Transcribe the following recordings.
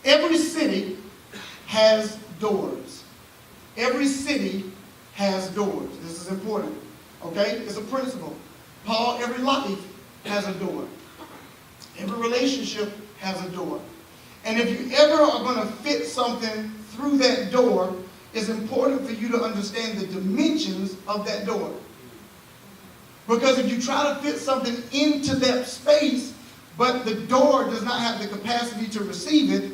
Every city has doors. Every city has doors. This is important. Okay? It's a principle. Paul, every life has a door. Every relationship has a door. And if you ever are going to fit something through that door, it's important for you to understand the dimensions of that door. Because if you try to fit something into that space, but the door does not have the capacity to receive it,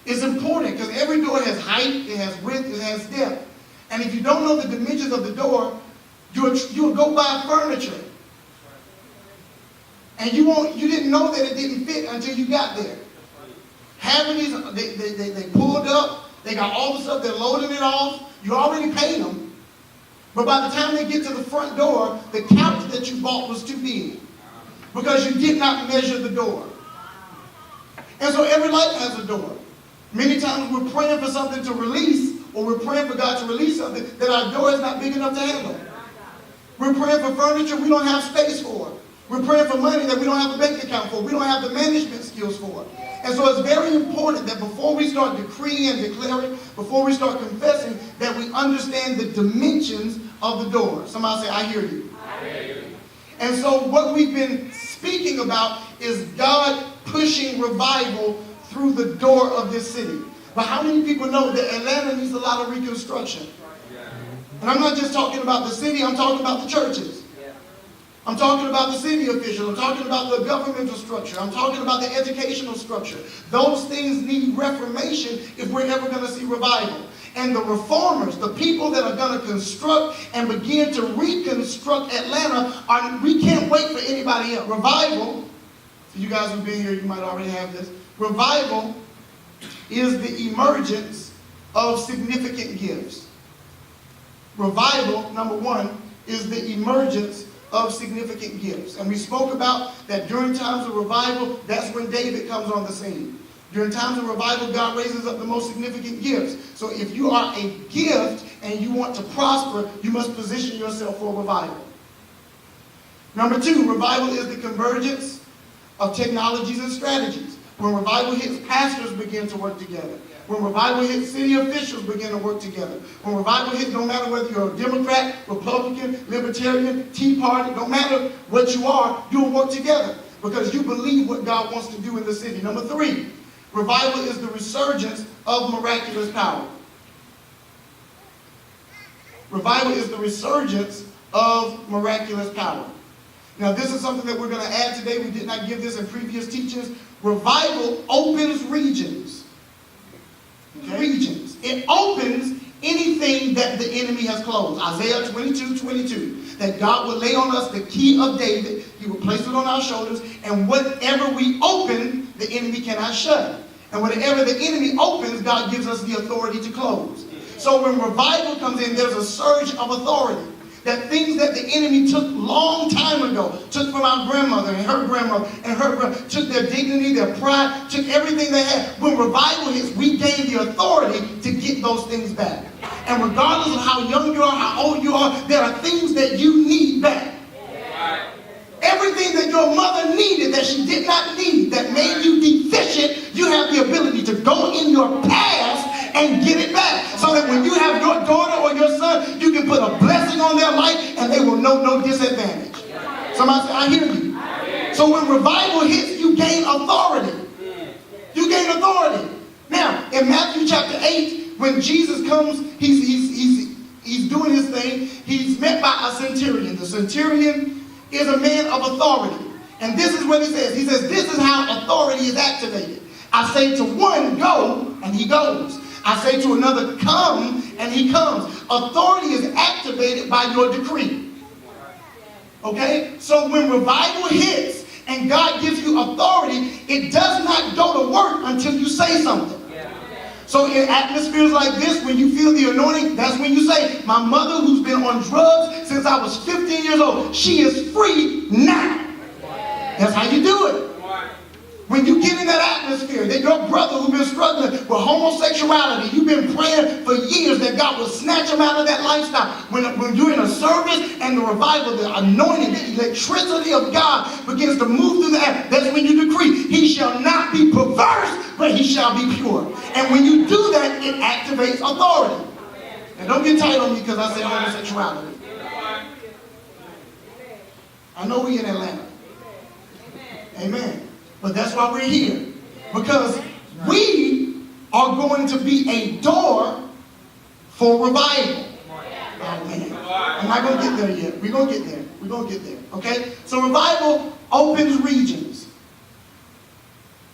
it's important because every door has height, it has width, it has depth. And if you don't know the dimensions of the door, you'll go buy furniture. And you didn't know that it didn't fit until you got there. Having these, they pulled up, they got all the stuff, they're loading it off, you already paid them. But by the time they get to the front door, the couch that you bought was too big because you did not measure the door. And so every life has a door. Many times we're praying for something to release, or we're praying for God to release something that our door is not big enough to handle. We're praying for furniture we don't have space for. We're praying for money that we don't have a bank account for. We don't have the management skills for. And so it's very important that before we start decreeing and declaring, before we start confessing, that we understand the dimensions of the door. Somebody say, I hear you. I hear you. And so what we've been speaking about is God pushing revival through the door of this city. But how many people know that Atlanta needs a lot of reconstruction? And I'm not just talking about the city, I'm talking about the churches. I'm talking about the city officials. I'm talking about the governmental structure. I'm talking about the educational structure. Those things need reformation if we're ever going to see revival. And the reformers, the people that are going to construct and begin to reconstruct Atlanta, we can't wait for anybody else. Revival, for you guys who've been here, you might already have this. Revival is the emergence of significant gifts. Revival, number one, is the emergence of significant gifts. And we spoke about that during times of revival, that's when David comes on the scene. During times of revival, God raises up the most significant gifts. So if you are a gift and you want to prosper, you must position yourself for revival. Number two, revival is the convergence of technologies and strategies. When revival hits, pastors begin to work together. When revival hits, city officials begin to work together. When revival hits, no matter whether you're a Democrat, Republican, Libertarian, Tea Party, no matter what you are, you'll work together because you believe what God wants to do in the city. Number three, revival is the resurgence of miraculous power. Revival is the resurgence of miraculous power. Now, this is something that we're going to add today. We did not give this in previous teachings. Revival opens regions. Okay? Regions. It opens anything that the enemy has closed. Isaiah 22:22. That God will lay on us the key of David. He will place it on our shoulders. And whatever we open, the enemy cannot shut. And whatever the enemy opens, God gives us the authority to close. So when revival comes in, there's a surge of authority. That things that the enemy took long time ago, took from our grandmother and her grandmother and her grandmother, took their dignity, their pride, took everything they had. When revival hits, we gain the authority to get those things back. And regardless of how young you are, how old you are, there are things that you need back. Everything that your mother needed that she did not need, that made you deficient, you have the ability to go in your past and get it back. So that when you have your daughter or your son, you can put a blessing on their life and they will know no disadvantage. Somebody say, I hear you. So when revival hits, you gain authority. You gain authority. Now, in Matthew chapter 8, when Jesus comes, he's doing his thing. He's met by a centurion. The centurion is a man of authority. And this is what he says. He says, this is how authority is activated. I say to one, go, and he goes. I say to another, come, and he comes. Authority is activated by your decree. Okay? So when revival hits and God gives you authority, it does not go to work until you say something. So in atmospheres like this, when you feel the anointing, that's when you say, my mother who's been on drugs since I was 15 years old, she is free now. That's how you do it. When you get in that atmosphere, that your brother who's been struggling with homosexuality, you've been praying for years that God will snatch him out of that lifestyle. When you're in a service and the revival, the anointing, the electricity of God begins to move through the air, that's when you decree, he shall not be perverse, but he shall be pure. And when you do that, it activates authority. And don't get tight on me because I said homosexuality. I know we in Atlanta. Amen. But that's why we're here. Because we are going to be a door for revival. Oh man. I'm not going to get there yet. We're going to get there. We're going to get there. Okay? So revival opens regions.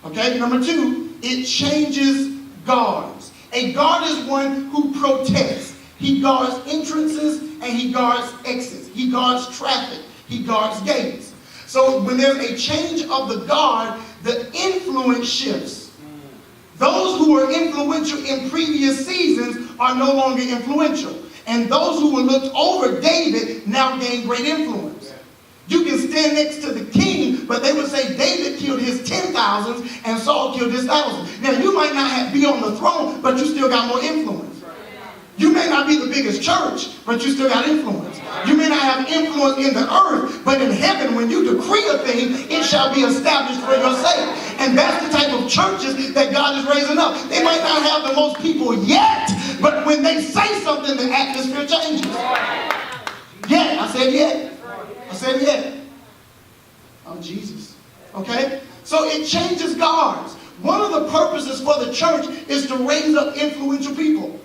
Okay? Number 2, it changes guards. A guard is one who protects. He guards entrances and he guards exits. He guards traffic. He guards gates. So when there's a change of the guard, the influence shifts. Those who were influential in previous seasons are no longer influential. And those who were looked over David now gain great influence. You can stand next to the king, but they would say David killed his 10,000s and Saul killed his 1,000. Now you might not be on the throne, but you still got more influence. You may not be the biggest church, but you still got influence. You may not have influence in the earth, but in heaven, when you decree a thing, it shall be established for your sake. And that's the type of churches that God is raising up. They might not have the most people yet, but when they say something, the atmosphere changes. Yet, I said yet. I said yet. Oh, Jesus. Okay? So it changes guards. One of the purposes for the church is to raise up influential people.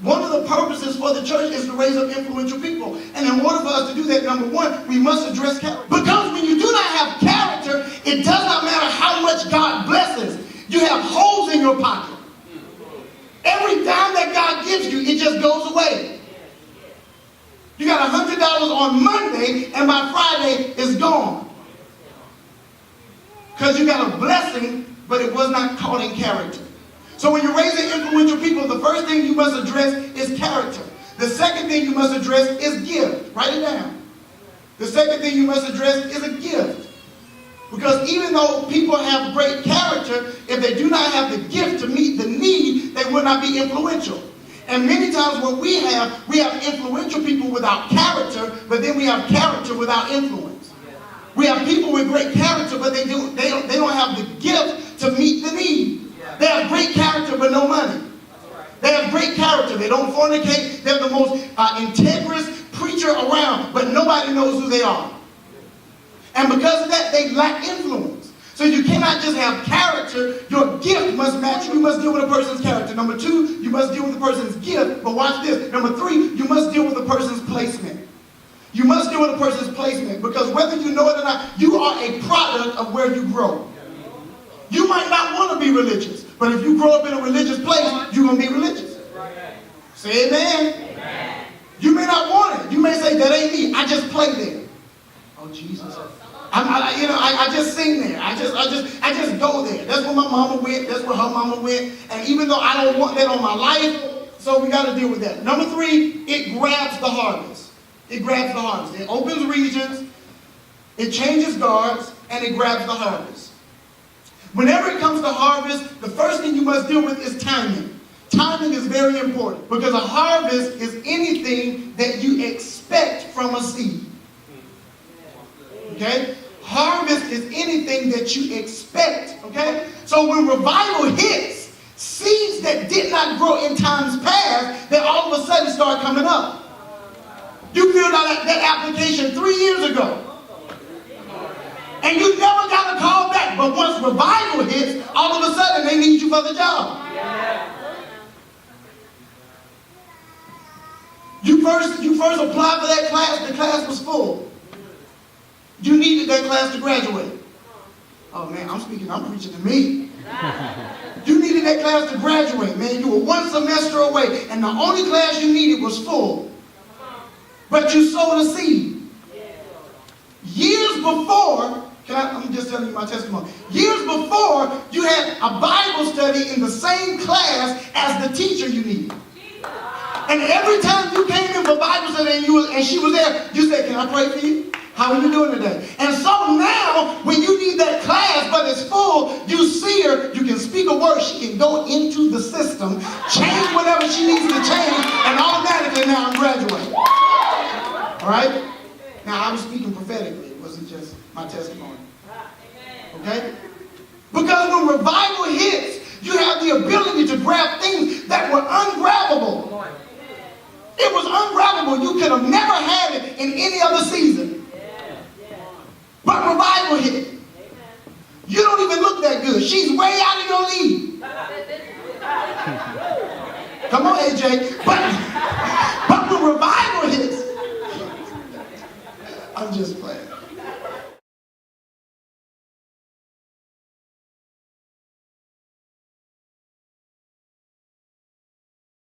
One of the purposes for the church is to raise up influential people. And in order for us to do that, number 1, we must address character. Because when you do not have character, it does not matter how much God blesses. You have holes in your pocket. Every dime that God gives you, it just goes away. You got $100 on Monday, and by Friday, it's gone. Because you got a blessing, but it was not caught in character. So when you're raising influential people, the first thing you must address is character. The second thing you must address is gift. Write it down. The second thing you must address is a gift. Because even though people have great character, if they do not have the gift to meet the need, they will not be influential. And many times what we have influential people without character, but then we have character without influence. We have people with great character, but they don't have the gift to meet the need. They have great character, but no money. They have great character. They don't fornicate. They're the most integrous preacher around, but nobody knows who they are. And because of that, they lack influence. So you cannot just have character. Your gift must match. You must deal with a person's character. Number 2, you must deal with a person's gift. But watch this. Number 3, you must deal with a person's placement. You must deal with a person's placement. Because whether you know it or not, you are a product of where you grow. You might not want to be religious, but if you grow up in a religious place, you're going to be religious. Say amen. Amen. You may not want it. You may say, that ain't me. I just play there. Oh, Jesus. I just sing there. I just go there. That's where my mama went. That's where her mama went. And even though I don't want that on my life, so we got to deal with that. Number 3, it grabs the harvest. It grabs the harvest. It opens regions, it changes guards, and it grabs the harvest. Whenever it comes to harvest, the first thing you must deal with is timing. Timing is very important because a harvest is anything that you expect from a seed. Okay? Harvest is anything that you expect. Okay? So when revival hits, seeds that did not grow in times past, they all of a sudden start coming up. You filled out that application 3 years ago. And you never got a call back. But once revival hits, all of a sudden they need you for the job. You first applied for that class, the class was full. You needed that class to graduate. Oh man, I'm preaching to me. You needed that class to graduate, man. You were one semester away, and the only class you needed was full. But you sowed a seed. Years before, I'm just telling you my testimony. Years before, you had a Bible study in the same class as the teacher you needed. And every time you came in for Bible study and she was there, you said, can I pray for you? How are you doing today? And so now, when you need that class, but it's full, you see her, you can speak a word, she can go into the system, change whatever she needs to change, and automatically now I'm graduating. All right? Now, I was speaking prophetically. It wasn't just my testimony. Okay? Because when revival hits, you have the ability to grab things that were ungrabbable. It was ungrabbable. You could have never had it in any other season. But revival hit. You don't even look that good. She's way out of your league. Come on, AJ. But when revival hits, I'm just playing.